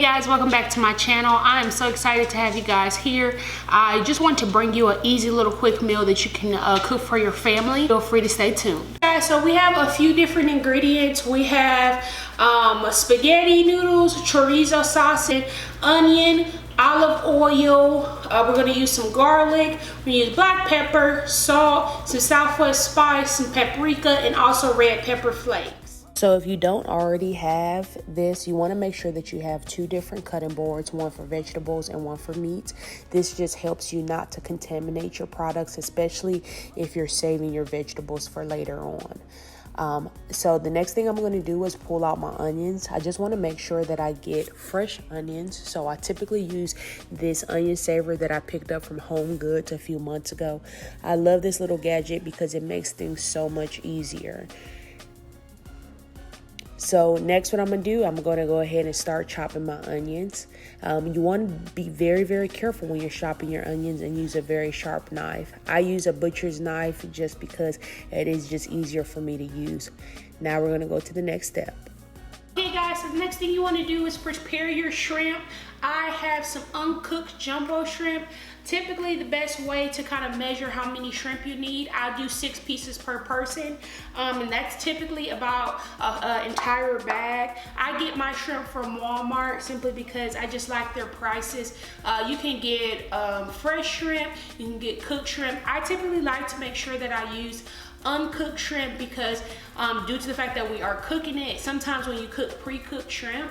Hey guys, welcome back to my channel. I am so excited to have you guys here. I just want to bring you an easy little quick meal that you can cook for your family. Feel free to stay tuned. Guys, so we have a few different ingredients. We have spaghetti noodles, chorizo sausage, onion, olive oil. We're going to use some garlic. We're going to use black pepper, salt, some Southwest spice, some paprika, and also red pepper flakes. So if you don't already have this, you want to make sure that you have two different cutting boards, one for vegetables and one for meat. This just helps you not to contaminate your products, especially if you're saving your vegetables for later on. So the next thing I'm going to do is pull out my onions. I just want to make sure that I get fresh onions. So I typically use this onion saver that I picked up from Home Goods a few months ago. I love this little gadget because it makes things so much easier. So next what I'm going to do, I'm going to go ahead and start chopping my onions. You want to be very, very careful when you're chopping your onions and use a very sharp knife. I use a butcher's knife just because it is just easier for me to use. Now we're going to go to the next step. Okay guys, so the next thing you want to do is prepare your shrimp. I have some uncooked jumbo shrimp. Typically the best way to kind of measure how many shrimp you need, I do 6 pieces per person, and that's typically about an entire bag. I get my shrimp from Walmart simply because I just like their prices. You can get fresh shrimp, you can get cooked shrimp. I typically like to make sure that I use uncooked shrimp because due to the fact that we are cooking it, sometimes when you cook pre-cooked shrimp,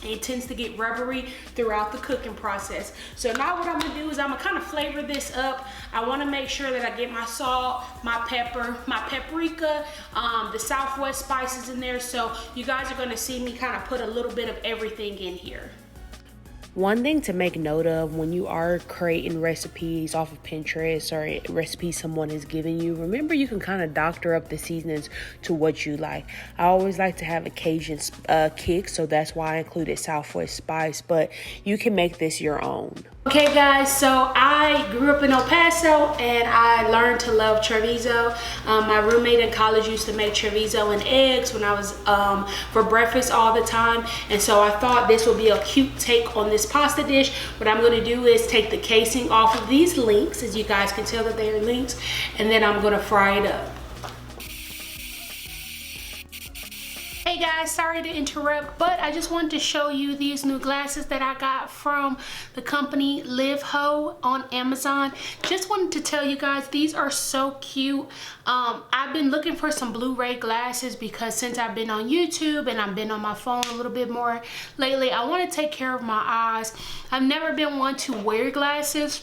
it tends to get rubbery throughout the cooking process. So now what I'm gonna do is I'm gonna kind of flavor this up. I wanna make sure that I get my salt, my pepper, my paprika, the Southwest spices in there. So you guys are gonna see me kind of put a little bit of everything in here. One thing to make note of when you are creating recipes off of Pinterest or recipes someone is giving you, remember you can kind of doctor up the seasonings to what you like. I always like to have a Cajun kick, so that's why I included Southwest spice, but you can make this your own. Okay guys, so I grew up in El Paso and I learned to love chorizo. My roommate in college used to make chorizo and eggs when I was for breakfast all the time, and so I thought this would be a cute take on this pasta dish. What I'm going to do is take the casing off of these links, as you guys can tell that they are links, and then I'm going to fry it up. Hey guys, sorry to interrupt, but I just wanted to show you these new glasses that I got from the company Livho on Amazon. Just wanted to tell you guys, these are so cute. I've been looking for some Blu-ray glasses because since I've been on YouTube and I've been on my phone a little bit more lately, I want to take care of my eyes. I've never been one to wear glasses.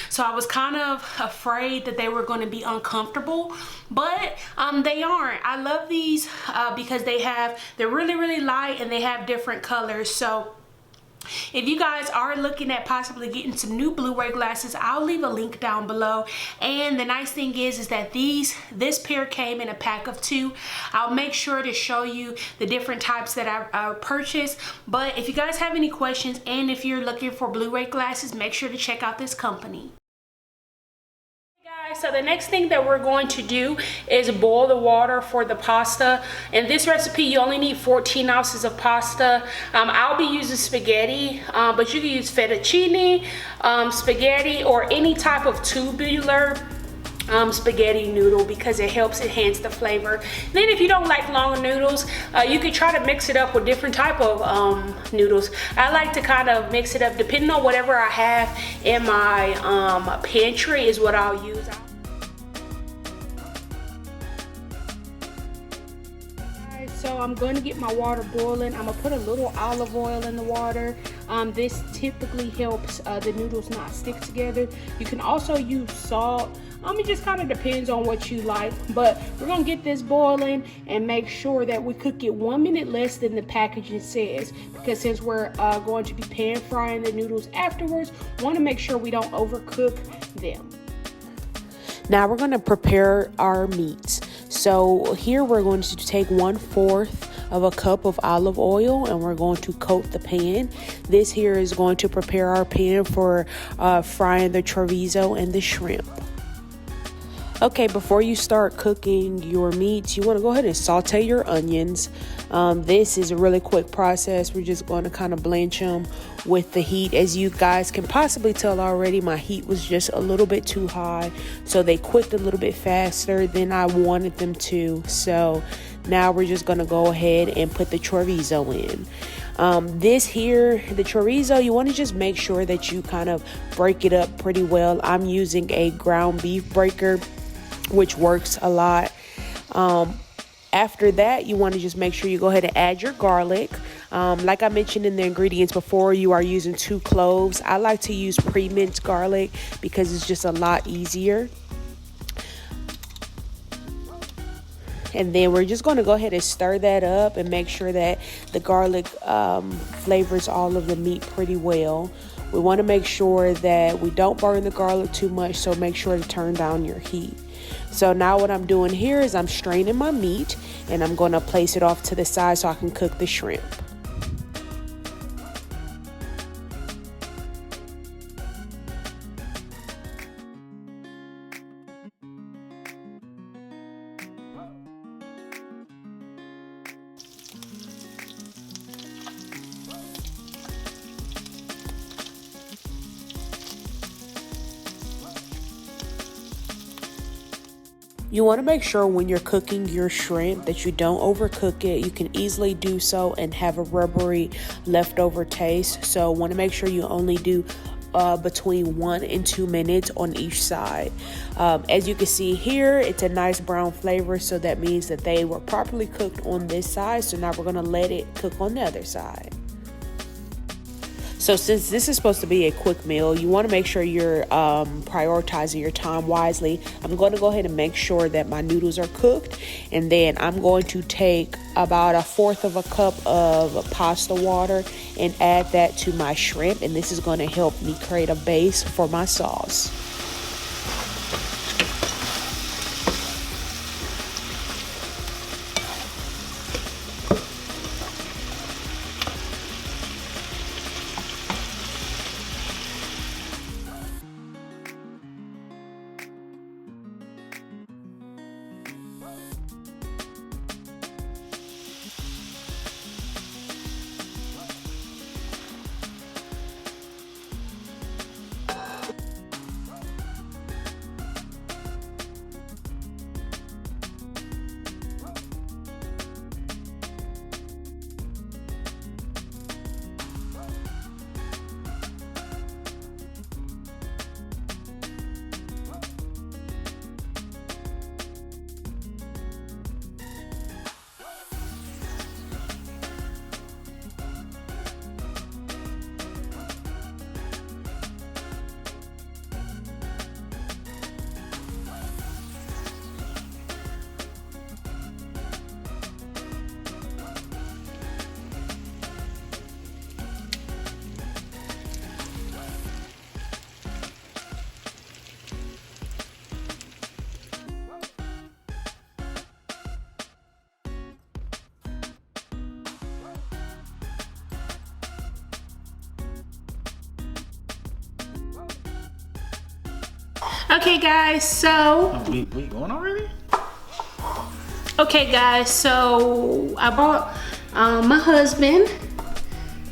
So I was kind of afraid that they were going to be uncomfortable, but they aren't. I love these because they're really, really light and they have different colors. So if you guys are looking at possibly getting some new Blu-ray glasses, I'll leave a link down below. And the nice thing is that this pair came in a pack of 2. I'll make sure to show you the different types that I purchased. But if you guys have any questions and if you're looking for Blu-ray glasses, make sure to check out this company. So the next thing that we're going to do is boil the water for the pasta. In this recipe, you only need 14 ounces of pasta. I'll be using spaghetti, but you can use fettuccine, spaghetti, or any type of tubular spaghetti noodle because it helps enhance the flavor. Then if you don't like long noodles, you could try to mix it up with different type of noodles. I like to kind of mix it up depending on whatever I have in my pantry is what I'll use. So I'm going to get my water boiling. I'm going to put a little olive oil in the water. This typically helps the noodles not stick together. You can also use salt. It just kind of depends on what you like. But we're going to get this boiling and make sure that we cook it 1 minute less than the packaging says. Because since we're going to be pan frying the noodles afterwards, we want to make sure we don't overcook them. Now we're going to prepare our meats. So here we're going to take 1/4 of a cup of olive oil and we're going to coat the pan. This here is going to prepare our pan for frying the chorizo and the shrimp. Okay, before you start cooking your meats, you want to go ahead and saute your onions. This is a really quick process. We're just going to kind of blanch them with the heat. As you guys can possibly tell already, my heat was just a little bit too high, so they cooked a little bit faster than I wanted them to. So now we're just going to go ahead and put the chorizo in. This here, the chorizo, you want to just make sure that you kind of break it up pretty well. I'm using a ground beef breaker, which works a lot. After that, you want to just make sure you go ahead and add your garlic. Like I mentioned in the ingredients before, you are using 2 cloves. I like to use pre-minced garlic because it's just a lot easier. And then we're just going to go ahead and stir that up and make sure that the garlic flavors all of the meat pretty well. We want to make sure that we don't burn the garlic too much, so make sure to turn down your heat. So now what I'm doing here is I'm straining my meat and I'm going to place it off to the side so I can cook the shrimp. You want to make sure when you're cooking your shrimp that you don't overcook it. You can easily do so and have a rubbery leftover taste. So want to make sure you only do between 1 and 2 minutes on each side. As you can see here, it's a nice brown flavor, so that means that they were properly cooked on this side. So now we're going to let it cook on the other side. So since this is supposed to be a quick meal, you want to make sure you're prioritizing your time wisely. I'm going to go ahead and make sure that my noodles are cooked, and then I'm going to take about 1/4 of a cup of pasta water and add that to my shrimp, and this is going to help me create a base for my sauce. Okay guys, so we going already? okay guys, so I brought my husband.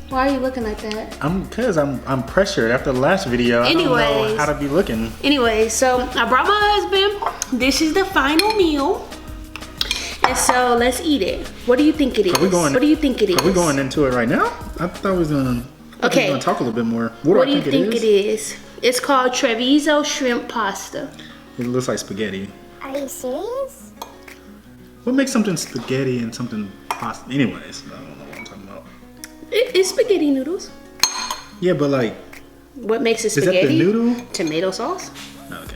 Why are you looking like that? I'm pressured after the last video. I don't know how to be looking. Anyway, so I brought my husband. This is the final meal. And so let's eat it. What do you think it is? What do you think it is? Are we going into it right now? I thought we was gonna talk a little bit more. What do you think it is? It's called CHORIZO Shrimp Pasta. It looks like spaghetti. Are you serious? What makes something spaghetti and something pasta? Anyways, I don't know what I'm talking about. It's spaghetti noodles. Yeah, but like, what makes it spaghetti? Is that the noodle? Tomato sauce. Okay.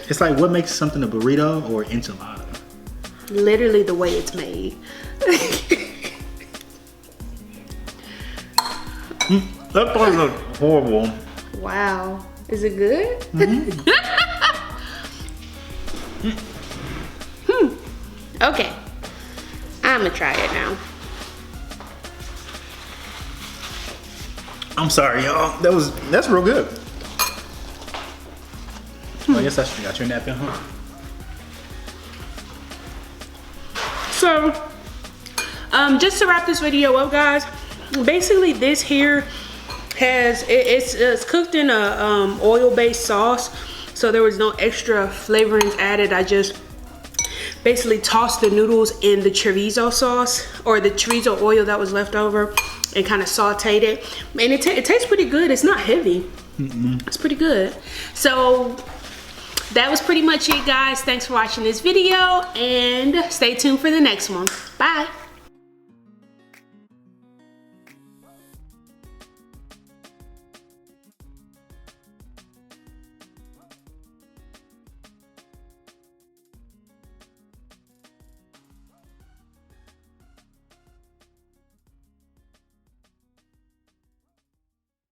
It's like, what makes something a burrito or enchilada? Literally the way it's made. That part looks horrible. Wow. Is it good? Okay. I'm gonna try it now. I'm sorry, y'all. That's real good. I guess I should got your napkin, huh? So, just to wrap this video up, guys, basically this here it's cooked in a oil-based sauce, so there was no extra flavorings added. I just basically tossed the noodles in the chorizo sauce, or the chorizo oil that was left over, and kind of sauteed it. And it tastes pretty good. It's not heavy. It's pretty good. So that was pretty much it, guys. Thanks for watching this video, and stay tuned for the next one. Bye.